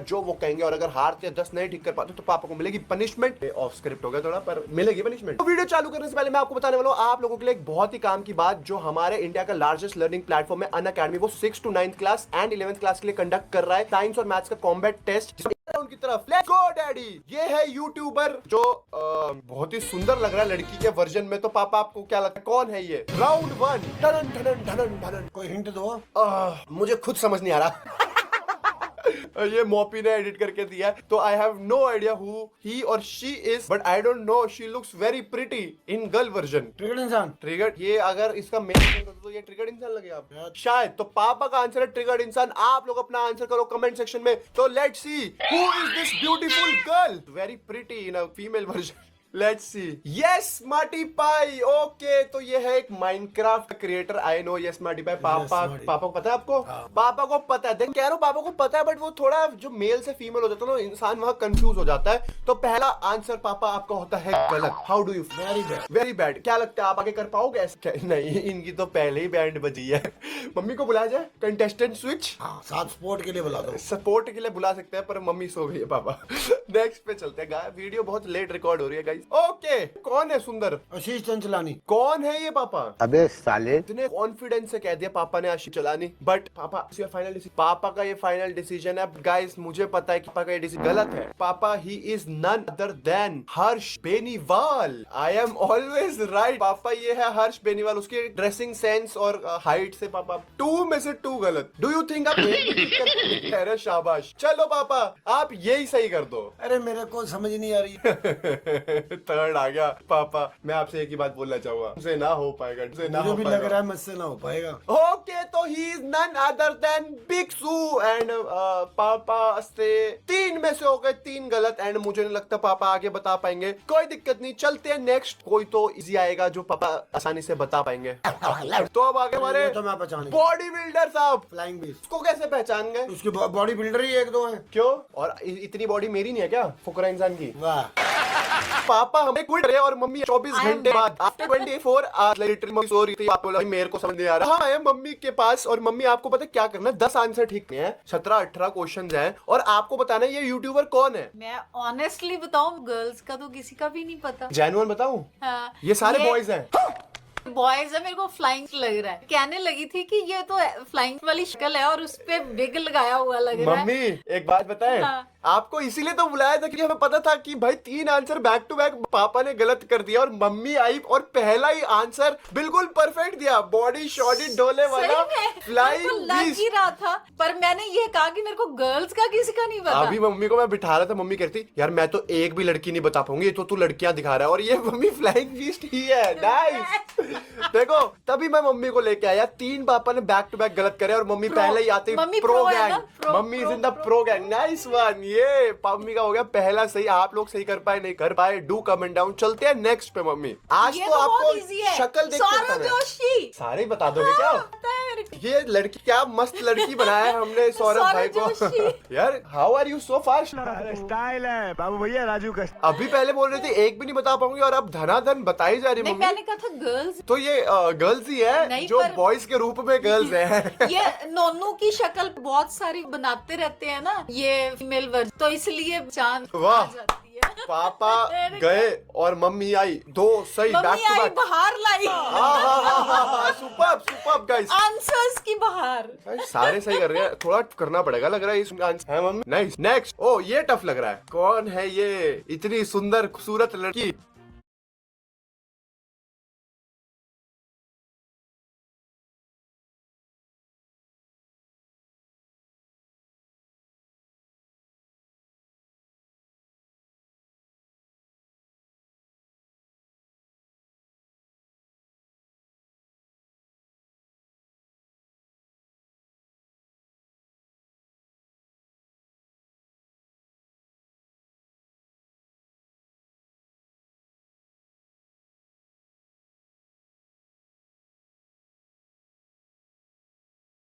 जो वो कहेंगे, और अगर हारते 10 नहीं ठीक कर पाते तो पापा को मिलेगी पनिशमेंट। ऑफ स्क्रिप्ट हो गया थोड़ा, पर मिलेगी पनिशमेंट। तो वीडियो चालू करने से पहले मैं आपको बताने वाला हूं आप लोगों के लिए एक बहुत ही काम की बात, जो हमारे इंडिया का लार्जेस्ट लर्निंग प्लेटफॉर्म है अनअकैडमी, वो 6 to 9th class and 11th class के लिए कंडक्ट कर रहा है साइंस और मैथ्स का कॉम्बैट टेस्ट उनकी तरफ। Let's Go Daddy. ये है यूट्यूबर जो बहुत ही सुंदर लग रहा है लड़की के वर्जन में। तो पापा आपको क्या लगता है कौन है ये? राउंड 1 धनन धनन धनन धनन। कोई हिंट दो। मुझे खुद समझ नहीं आ रहा। ये मोपी ने एडिट करके दिया है, तो I have no idea who he or she is, but I don't know, she looks very pretty in girl version. Triggered इंसान। ट्रिगर्ड, ये अगर इसका मेन तो ये ट्रिगर्ड इंसान लगेगा आप शायद। तो पापा का आंसर है ट्रिगर्ड इंसान। आप लोग अपना आंसर करो कमेंट सेक्शन में। तो let's see who is this beautiful girl, very pretty in a female version. Let's see. Yes smarty pie. Okay, तो ये है एक Minecraft creator. I know yes smarty pie. पापा को पता है आपको? पापा को पता है। देख कह रहा हूं पापा को पता है, बट वो थोड़ा जो मेल से फीमेल हो जाता है ना, इंसान वहां कंफ्यूज हो जाता है। तो पहला आंसर पापा आपका होता है गलत। How do you? Very bad. Very bad. क्या लगता है आप आगे कर पाओगे ऐसे? नहीं, इनकी तो पहले ही बैंड बजी है। मम्मी को बुलाया जाए कंटेस्टेंट स्विच। हाँ, साथ सपोर्ट के लिए बुला दो। सपोर्ट के लिए बुला सकते हैं, पर मम्मी सो गई है पापा। नेक्स्ट पे चलते हैं। वीडियो बहुत लेट रिकॉर्ड हो रही है गाइस। ओके, कौन है सुंदर? आशीष चंचलानी। कौन है ये पापा? अबे साले, इतने कॉन्फिडेंस से कह दिया पापा ने आशीष चलानी। बट पापा फाइनल डिसीजन, पापा का ये फाइनल डिसीजन है गाइस। मुझे पता है कि पापा का ये डिसीजन गलत है। पापा he is none other than Harsh Beniwal. I am always right. पापा ये है हर्ष बेनीवाल। उसके ड्रेसिंग सेंस और हाइट से पापा 2 में से 2 गलत। डू यू थिंक आप अरे शाबाश। चलो पापा आप यही सही कर दो। अरे मेरे को समझ नहीं आ रही। थर्ड आ गया। पापा मैं आपसे एक ही बात बोलना चाहूंगा, मुझसे ना हो पाएगा, मुझसे ना मुझे हो भी पाएगा। लग रहा है मुझसे ना हो पाएगा। ओके, तो he is none other than big सू। एंड पापा से 3 में से हो गए 3 गलत। एंड मुझे नहीं लगता पापा आगे बता पाएंगे। कोई दिक्कत नहीं, चलते हैं नेक्स्ट। कोई तो इजी आएगा जो पापा आसानी से बता पाएंगे। तो अब आगे हमारे तो मैं पहचान बॉडी बिल्डर साहब। Flying beast. उसको कैसे पहचान गए? उसकी बॉडी बिल्डर ही 1-2 है। क्यों? और इतनी बॉडी मेरी नहीं है क्या फुकरा इंसान की? वाह। पापा हमें क्विट रहे और मम्मी 24 घंटे बाद आफ्टर 24 आवर्स लिटरली मम्मी सो रही थी। आप बोला मेरे को समझ नहीं आ रहा। हाँ है मम्मी के पास, और मम्मी आपको पता है क्या करना है? 10 आंसर ठीक नहीं है, 17-18 क्वेश्चंस हैं, और आपको बताना है ये यूट्यूबर कौन है। मैं ऑनेस्टली बताऊं, गर्ल्स का तो किसी का भी नहीं पता। जेन्युइन बताऊं? हाँ, ये सारे बॉयज हैं। बॉयज है। मेरे को फ्लाइंग लग रहा है। कहने लगी थी कि ये तो फ्लाइंग वाली शक्ल है और उस पे बिग लगाया हुआ लग रहा है। मम्मी एक बात बताएं, हाँ। आपको इसीलिए तो बुलाया था कि हमें पता था कि भाई 3 आंसर बैक टू बैक पापा ने गलत कर दिया, और मम्मी आई और पहला ही आंसर बिल्कुल परफेक्ट दिया। बॉडी शॉडी डोले वाला फ्लाइंग लग ही रहा था, पर मैंने ये कहा कि मेरे को गर्ल्स का किसी का नहीं पता। अभी मम्मी को मैं बिठा रहा था, मम्मी कहती यार मैं तो एक भी लड़की नहीं बता पाऊंगी, तो तू लड़कियां दिखा रहा है, और ये मम्मी फ्लाइंग बीस्ट ही है। नाइस। देखो तभी मैं मम्मी को लेके आया। 3 पापा ने बैक टू बैक गलत करे और मम्मी पहले ही आती pro gang. Mummy is in the pro gang. Nice one. ये मम्मी का हो गया पहला सही। आप लोग सही कर पाए नहीं कर पाए, डू कमेंट डाउन। चलते हैं नेक्स्ट पे मम्मी। आज तो आपको शक्ल देख के सारे ही बता दोगे क्या? ये लड़की क्या मस्त लड़की बनाया है हमने सौरभ भाई को। यार how are you so fast? Style है बाबू भैया राजू का। अभी पहले बोल रहे थे एक भी नहीं बता पाऊंगी, और अब धनाधन बताई जा रही नहीं, मम्मी। मैंने कहा था गर्ल्स। तो ये गर्ल्स ही है जो बॉयज के रूप में गर्ल्स है। ये नोनू की शक्ल बहुत सारी बनाते रहते हैं ना ये फीमेल वर्जन, तो इसलिए चांद वाह। आ जाती है। पापा गए और मम्मी आई, 2 सही बैक मम्मी टू आई बैक। बाहर लाई सुपर्ब सुपर्ब गाइस। आंसर्स की बाहर। सारे सही कर रहे हैं, थोड़ा करना पड़ेगा लग रहा है इस आंसर है मम्मी। नाइस। नेक्स्ट। ओ ये टफ लग रहा है। कौन है ये इतनी सुंदर खूबसूरत लड़की?